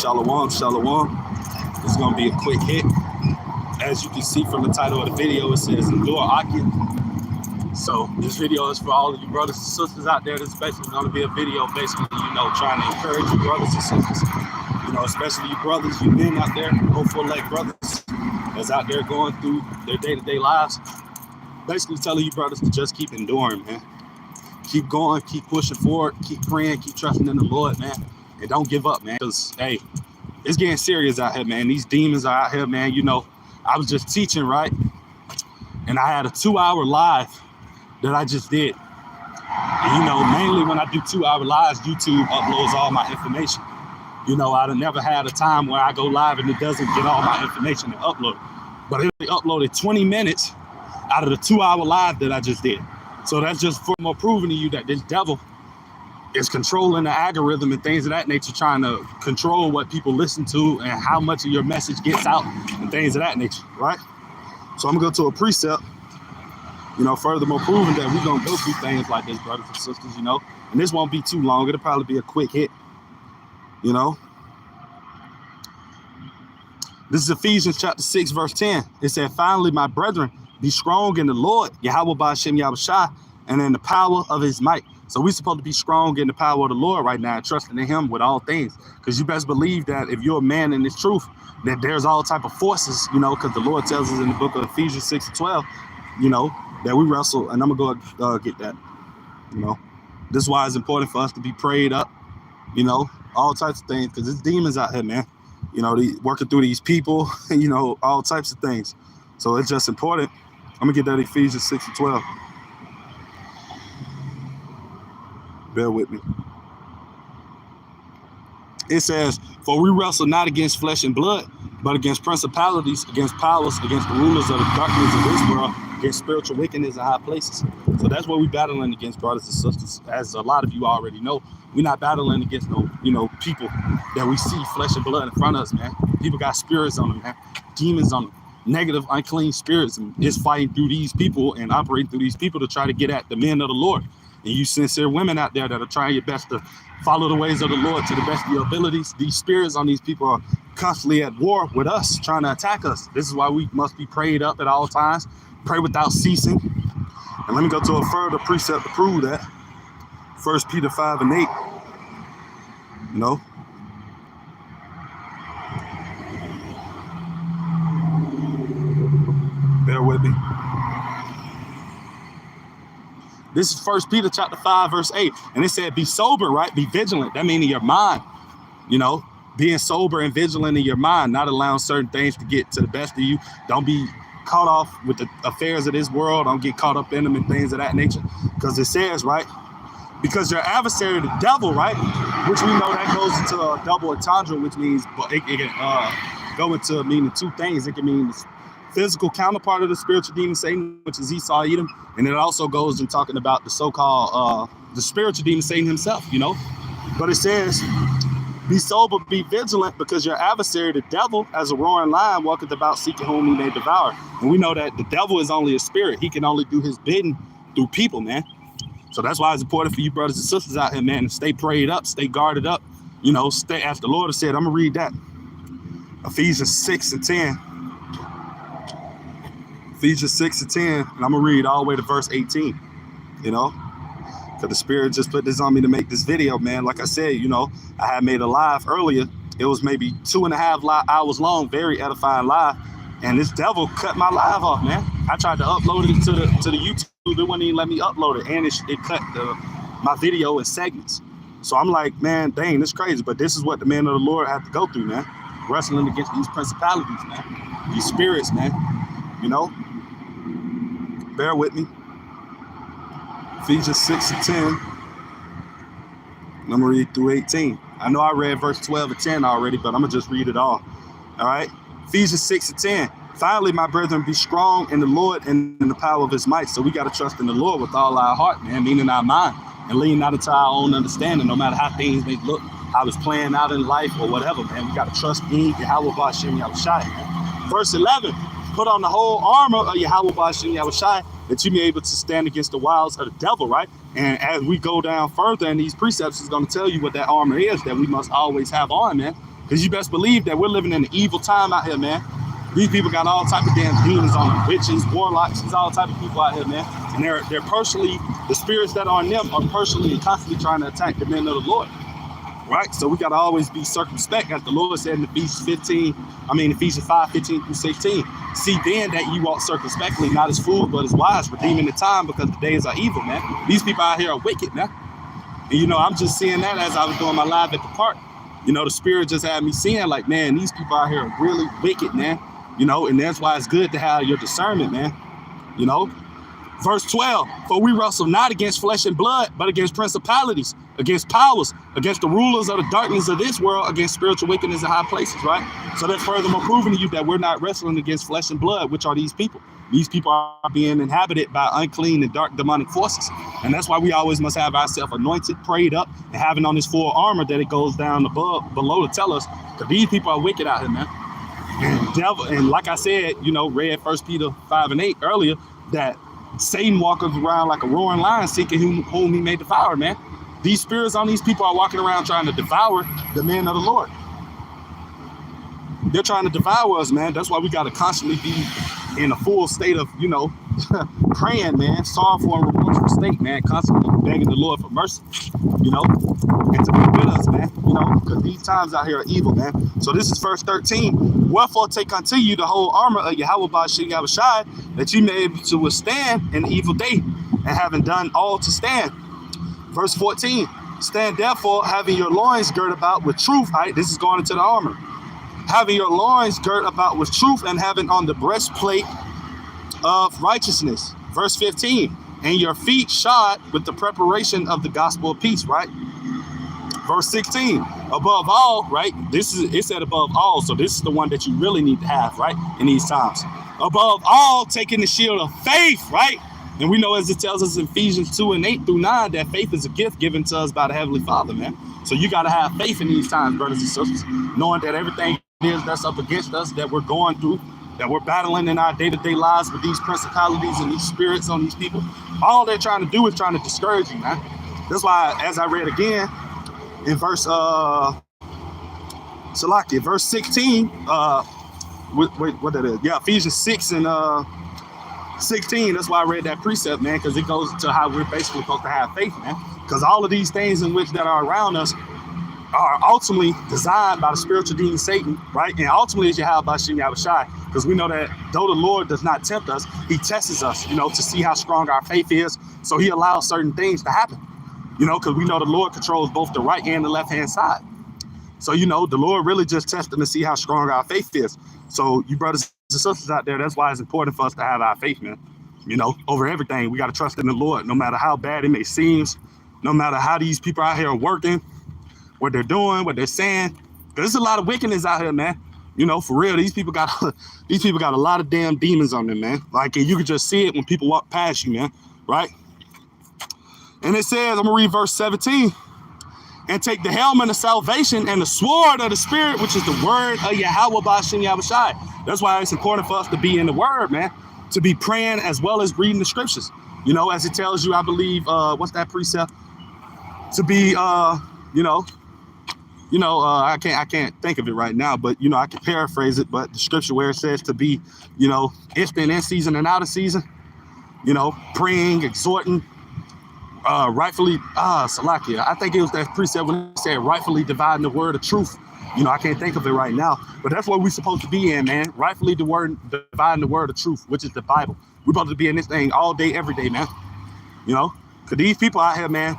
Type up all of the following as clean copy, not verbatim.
Shalom, shalom. This is going to be a quick hit. As you can see from the title of the video, it says endure Ahchyam. So this video is for all of you brothers and sisters out there. This is basically going to be a video basically, trying to encourage you brothers and sisters. Especially you brothers, you men out there, hopeful like brothers that's out there going through their day-to-day lives. Basically telling you brothers to just keep enduring, man. Keep going, keep pushing forward, keep praying, keep trusting in the Lord, man. And don't give up, man. Because, hey, it's getting serious out here, man. These demons are out here, man. I was just teaching, right? And I had a 2-hour live that I just did. And, mainly when I do 2-hour lives, YouTube uploads all my information. I've never had a time where I go live and it doesn't get all my information and upload. But it uploaded 20 minutes out of the 2-hour live that I just did. So that's just for more proving to you that this devil is controlling the algorithm and things of that nature, trying to control what people listen to and how much of your message gets out and things of that nature, right? So I'm gonna go to a precept, furthermore proving that we're gonna go through things like this, brothers and sisters, and this won't be too long. It'll probably be a quick hit, This is Ephesians chapter 6, verse 10. It said, finally, my brethren, be strong in the Lord, Yahweh Ahchyam Yahushua, and in the power of his might. So we're supposed to be strong in the power of the Lord right now, trusting in him with all things. Because you best believe that if you're a man in this truth, that there's all type of forces, because the Lord tells us in the book of Ephesians 6 and 12, that we wrestle. And I'm going to go get that, This is why it's important for us to be prayed up, all types of things, because there's demons out here, man. Working through these people, all types of things. So it's just important. I'm going to get that Ephesians 6 and 12. Bear with me. It says, for we wrestle not against flesh and blood, but against principalities, against powers, against the rulers of the darkness of this world, against spiritual wickedness in high places. So that's what we're battling against, brothers and sisters. As a lot of you already know, we're not battling against no, people that we see flesh and blood in front of us, man. People got spirits on them, man. Demons on them. Negative, unclean spirits, and it's fighting through these people and operating through these people to try to get at the men of the Lord. And you sincere women out there that are trying your best to follow the ways of the Lord to the best of your abilities. These spirits on these people are constantly at war with us, trying to attack us. This is why we must be prayed up at all times, pray without ceasing. And let me go to a further precept to prove that. 1 Peter 5 and 8. Bear with me. This is 1 Peter chapter 5, verse 8. And it said, be sober, right? Be vigilant. That means in your mind, being sober and vigilant in your mind, not allowing certain things to get to the best of you. Don't be caught off with the affairs of this world. Don't get caught up in them and things of that nature. Because it says, right? Because your adversary, the devil, right? Which we know that goes into a double entendre, which means it can go into meaning two things. It can mean physical counterpart of the spiritual demon Satan, which is Esau, Edom, and it also goes in talking about the so-called the spiritual demon Satan himself, But it says, be sober, be vigilant, because your adversary, the devil, as a roaring lion, walketh about seeking whom he may devour. And we know that the devil is only a spirit. He can only do his bidding through people, man. So that's why it's important for you brothers and sisters out here, man, to stay prayed up, stay guarded up, stay, as the Lord has said. I'm gonna read that. Ephesians 6 and 10. Ephesians 6 and 10, and I'm gonna read all the way to verse 18, because the Spirit just put this on me to make this video, man. Like I said, I had made a live earlier. It was maybe 2.5 hours long, very edifying live, and this devil cut my live off, man. I tried to upload it to the YouTube, it wouldn't even let me upload it, and it cut my video in segments. So I'm like, man, dang, this is crazy, but this is what the men of the Lord have to go through, man. Wrestling against these principalities, man. These spirits, man. Bear with me. Ephesians 6 and 10. And I'm going to read through 18. I know I read verse 12 and 10 already, but I'm going to just read it all. All right. Ephesians 6 and 10. Finally, my brethren, be strong in the Lord and in the power of his might. So we got to trust in the Lord with all our heart, man, meaning our mind, and lean not into our own understanding, no matter how things may look, how it's playing out in life or whatever, man. We got to trust in Yahweh Ahchyam Yahushua, man. Verse 11. Put on the whole armor of Yahweh Ahchyam Yahushua, that you may be able to stand against the wiles of the devil, right? And as we go down further in these precepts, it's going to tell you what that armor is that we must always have on, man. Because you best believe that we're living in an evil time out here, man. These people got all type of damn demons on them, witches, warlocks, there's all type of people out here, man. And they're personally, the spirits that are on them are personally and constantly trying to attack the men of the Lord. Right? So we got to always be circumspect, as the Lord said in Ephesians 5, 15 through 16. See then that you walk circumspectly, not as fools, but as wise, redeeming the time, because the days are evil, man. These people out here are wicked, man. And, I'm just seeing that as I was doing my live at the park. The Spirit just had me seeing, like, man, these people out here are really wicked, man. And that's why it's good to have your discernment, man. Verse 12, for we wrestle not against flesh and blood, but against principalities, against powers, against the rulers of the darkness of this world, against spiritual wickedness in high places, right? So that's furthermore proving to you that we're not wrestling against flesh and blood, which are these people. These people are being inhabited by unclean and dark demonic forces. And that's why we always must have ourselves anointed, prayed up, and having on this full armor that it goes down below to tell us, because these people are wicked out here, man. And like I said, read 1 Peter 5 and 8 earlier, that Satan walks around like a roaring lion seeking whom he may devour, man. These spirits on these people are walking around trying to devour the men of the Lord. They're trying to devour us, man. That's why we got to constantly be in a full state of, praying, man, sorrowful and remorseful state, man, constantly begging the Lord for mercy, and to be with us, man, because these times out here are evil, man. So this is verse 13. Wherefore take unto you the whole armor of Yahweh Ba'ashem Yahushai, that you may be able to withstand in the evil day, and having done all to stand. Verse 14. Stand therefore, having your loins girt about with truth. Right? This is going into the armor. Having your loins girt about with truth, and having on the breastplate of righteousness. Verse 15, and your feet shod with the preparation of the gospel of peace, right? Verse 16, above all, right? It said above all, so this is the one that you really need to have, right? In these times. Above all, taking the shield of faith, right? And we know, as it tells us in Ephesians 2 and 8 through 9, that faith is a gift given to us by the Heavenly Father, man. So you got to have faith in these times, brothers and sisters, knowing that everything that's up against us, that we're going through, that we're battling in our day-to-day lives with these principalities and these spirits on these people, all they're trying to do is trying to discourage you, man. That's why, as I read again in verse verse 16, what that is? Yeah, Ephesians 6 and 16. That's why I read that precept, man, because it goes to how we're basically supposed to have faith, man. Because all of these things in which that are around us are ultimately designed by the spiritual demon Satan, right? And ultimately it's Yahweh Ba'ashem Yahushai, because we know that though the Lord does not tempt us, he tests us, to see how strong our faith is. So he allows certain things to happen, because we know the Lord controls both the right and the left hand side. So, the Lord really just testing to see how strong our faith is. So you brothers and sisters out there, that's why it's important for us to have our faith, man. Over everything, we got to trust in the Lord, no matter how bad it may seem, no matter how these people out here are working, what they're doing, what they're saying. There's a lot of wickedness out here, man. For real, these people got a lot of damn demons on them, man. Like, and you can just see it when people walk past you, man. Right? And it says, I'm gonna read verse 17. And take the helmet of salvation and the sword of the Spirit, which is the word of Yahweh Ba'ashem Yahushai. That's why it's important for us to be in the word, man. To be praying as well as reading the scriptures. As it tells you, I believe, what's that precept? To be, I can't think of it right now, but I can paraphrase it. But the scripture where it says to be, instant in season and out of season, praying, exhorting, rightfully, Salakia. I think it was that precept when it said rightfully dividing the word of truth. I can't think of it right now, but that's what we're supposed to be in, man. Rightfully dividing the word of truth, which is the Bible. We're supposed to be in this thing all day, every day, man. Because these people out here, man,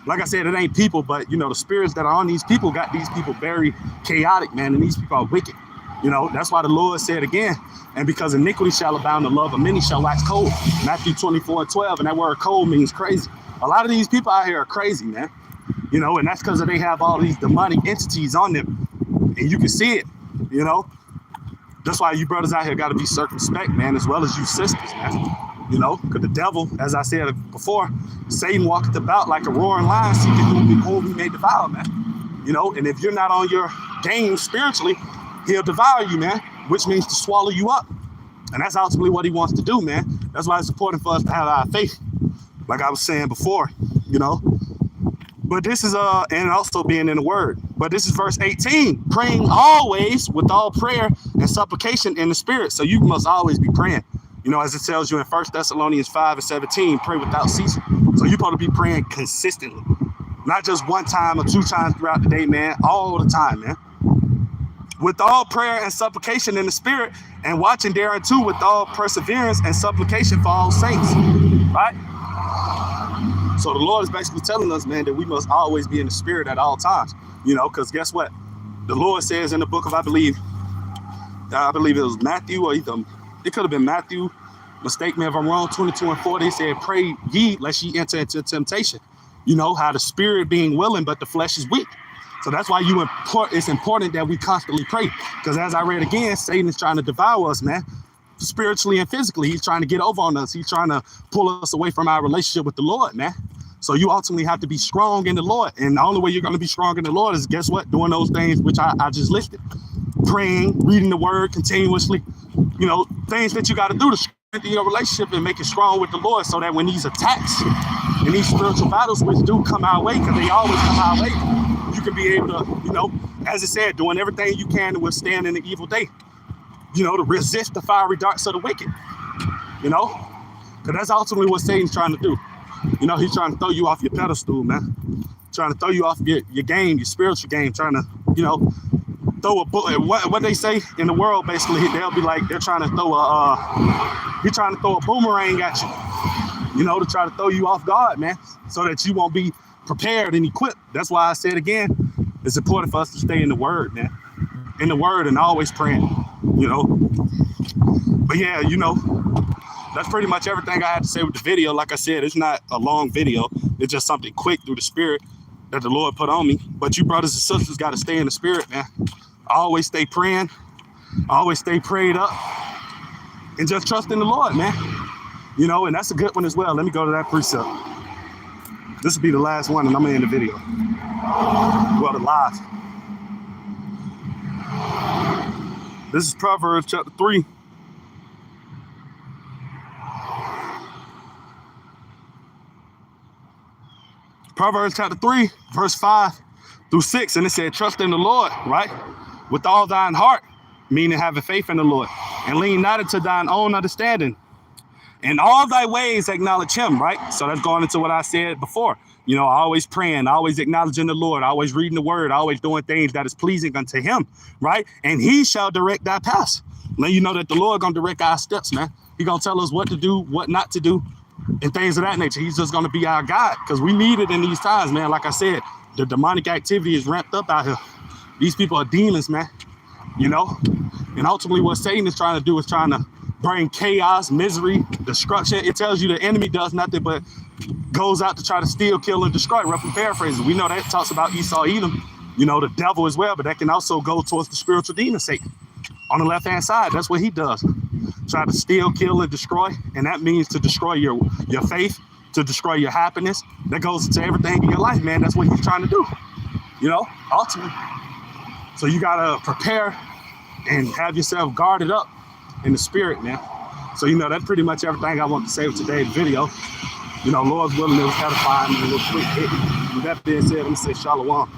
like I said, it ain't people, but, the spirits that are on these people got these people very chaotic, man, and these people are wicked. That's why the Lord said again, and because iniquity shall abound, the love of many shall wax cold. Matthew 24 and 12, and that word cold means crazy. A lot of these people out here are crazy, man. And that's because they have all these demonic entities on them, and you can see it, That's why you brothers out here got to be circumspect, man, as well as you sisters, man. Because the devil, as I said before, Satan walketh about like a roaring lion, seeking whom he may devour, man. And if you're not on your game spiritually, he'll devour you, man, which means to swallow you up. And that's ultimately what he wants to do, man. That's why it's important for us to have our faith, like I was saying before, But this is, and also being in the word. But this is verse 18, praying always with all prayer and supplication in the spirit. So you must always be praying. You know, as it tells you in 1 Thessalonians 5:17, pray without ceasing. So you're supposed to be praying consistently, not just one time or 2 times throughout the day, man, all the time, man. With all prayer and supplication in the spirit, and watching thereunto with all perseverance and supplication for all saints, right? So the Lord is basically telling us, man, that we must always be in the spirit at all times, you know, because guess what? The Lord says in the book of, I believe it was Matthew, or either, it could have been Matthew, mistake me if I'm wrong, 22:40, it said, pray ye lest ye enter into temptation. You know, how the spirit being willing, but the flesh is weak. So that's why it's important that we constantly pray. Because as I read again, Satan is trying to devour us, man, spiritually and physically. He's trying to get over on us. He's trying to pull us away from our relationship with the Lord, man. So you ultimately have to be strong in the Lord. And the only way you're going to be strong in the Lord is, guess what? Doing those things which I just listed. Praying, reading the word continuously, you know, things that you got to do to strengthen your relationship and make it strong with the Lord, so that when these attacks and these spiritual battles which do come our way, because they always come our way, you can be able to, you know, as it said, doing everything you can to withstand in the evil day, you know, to resist the fiery darts of the wicked, you know, because that's ultimately what Satan's trying to do. You know, he's trying to throw you off your pedestal, man, trying to throw you off your game, your spiritual game, trying to, you know, throw a bullet. What they say in the world, basically, they'll be like, they're trying to throw a boomerang at you, you know, to try to throw you off guard, man, so that you won't be prepared and equipped. That's why I said again, it's important for us to stay in the word, man, in the word, and always praying, you know. But yeah, you know, that's pretty much everything I had to say with the video. Like I said, it's not a long video. It's just something quick through the spirit that the Lord put on me. But you brothers and sisters got to stay in the spirit, man. Always stay praying, always stay prayed up, and just trust in the Lord, man. You know, and that's a good one as well. Let me go to that precept. This will be the last one, and I'm gonna end the video. Well, the live. This is Proverbs chapter 3. Proverbs chapter 3, verse 5-6, and it said, trust in the Lord, right? With all thine heart, meaning having faith in the Lord, and lean not into thine own understanding. In all thy ways acknowledge him, right? So that's going into what I said before. You know, always praying, always acknowledging the Lord, always reading the word, always doing things that is pleasing unto him, right? And he shall direct thy paths. Let you know that the Lord gonna direct our steps, man. He gonna tell us what to do, what not to do, and things of that nature. He's just gonna be our guide, because we need it in these times, man. Like I said, the demonic activity is ramped up out here. These people are demons, man, you know? And ultimately what Satan is trying to do is trying to bring chaos, misery, destruction. It tells you the enemy does nothing but goes out to try to steal, kill, and destroy. Roughly paraphrasing. We know that talks about Esau, Edom, you know, the devil as well, but that can also go towards the spiritual demon Satan. On the left-hand side, that's what he does. Try to steal, kill, and destroy. And that means to destroy your faith, to destroy your happiness. That goes into everything in your life, man. That's what he's trying to do, you know, ultimately. So you got to prepare and have yourself guarded up in the spirit, man. So, you know, that's pretty much everything I want to say with today's video. You know, Lord's willing, it was edifying and a little quick hit. With that being said, let me say shalom.